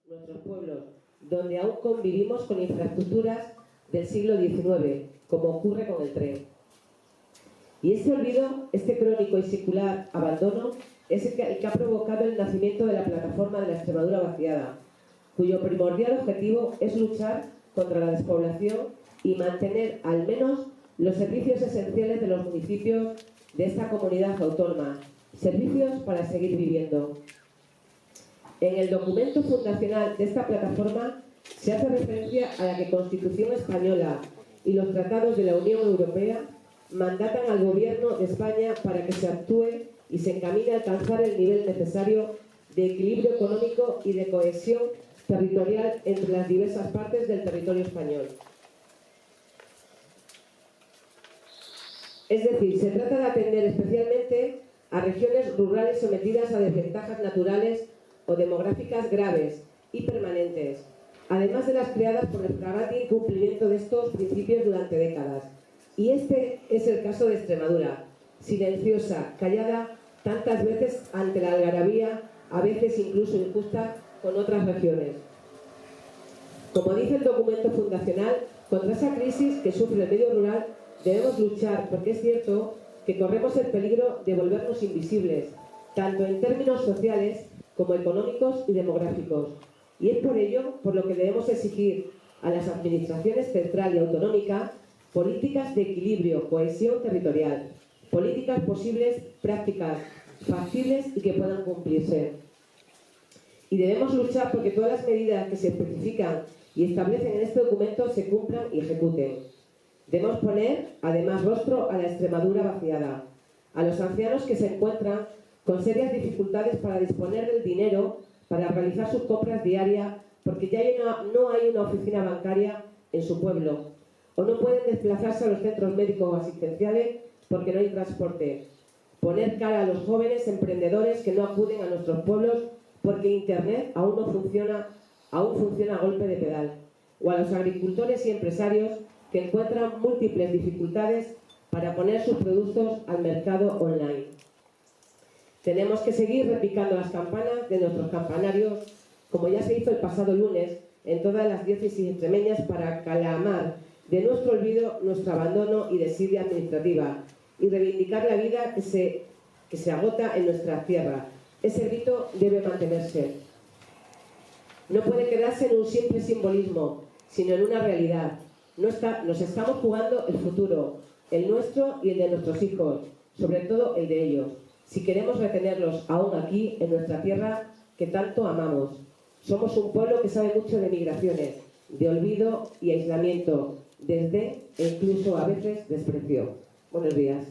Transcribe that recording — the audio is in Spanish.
nuestros pueblos, donde aún convivimos con infraestructuras del siglo XIX, como ocurre con el tren. Y este olvido, este crónico y secular abandono, es el que ha provocado el nacimiento de la plataforma de la Extremadura vaciada, cuyo primordial objetivo es luchar contra la despoblación y mantener al menos los servicios esenciales de los municipios de esta comunidad autónoma, servicios para seguir viviendo. En el documento fundacional de esta plataforma se hace referencia a la que Constitución española y los tratados de la Unión Europea mandatan al Gobierno de España para que se actúe y se encamine a alcanzar el nivel necesario de equilibrio económico y de cohesión territorial entre las diversas partes del territorio español. Es decir, se trata de atender especialmente a regiones rurales sometidas a desventajas naturales o demográficas graves y permanentes, además de las creadas por el flagrante incumplimiento de estos principios durante décadas. Y este es el caso de Extremadura, silenciosa, callada tantas veces ante la algarabía, a veces incluso injusta, con otras regiones. Como dice el documento fundacional, contra esa crisis que sufre el medio rural debemos luchar, porque es cierto que corremos el peligro de volvernos invisibles, tanto en términos sociales como económicos y demográficos. Y es por ello por lo que debemos exigir a las administraciones central y autonómica políticas de equilibrio, cohesión territorial, políticas posibles, prácticas, factibles y que puedan cumplirse. Y debemos luchar porque todas las medidas que se especifican y establecen en este documento se cumplan y ejecuten. Debemos poner, además, rostro a la Extremadura vaciada, a los ancianos que se encuentran con serias dificultades para disponer del dinero para realizar sus compras diarias porque ya no hay una oficina bancaria en su pueblo, o no pueden desplazarse a los centros médicos o asistenciales porque no hay transporte. Poner cara a los jóvenes emprendedores que no acuden a nuestros pueblos porque Internet aún funciona a golpe de pedal, o a los agricultores y empresarios que encuentran múltiples dificultades para poner sus productos al mercado online. Tenemos que seguir repicando las campanas de nuestros campanarios, como ya se hizo el pasado lunes en todas las diócesis extremeñas, para clamar de nuestro olvido, nuestro abandono y desidia administrativa, y reivindicar la vida que se agota en nuestra tierra. Ese grito debe mantenerse. No puede quedarse en un simple simbolismo, sino en una realidad. Nos estamos jugando el futuro, el nuestro y el de nuestros hijos, sobre todo el de ellos, si queremos retenerlos aún aquí, en nuestra tierra que tanto amamos. Somos un pueblo que sabe mucho de migraciones, de olvido y aislamiento, desdén e incluso a veces desprecio. Buenos días.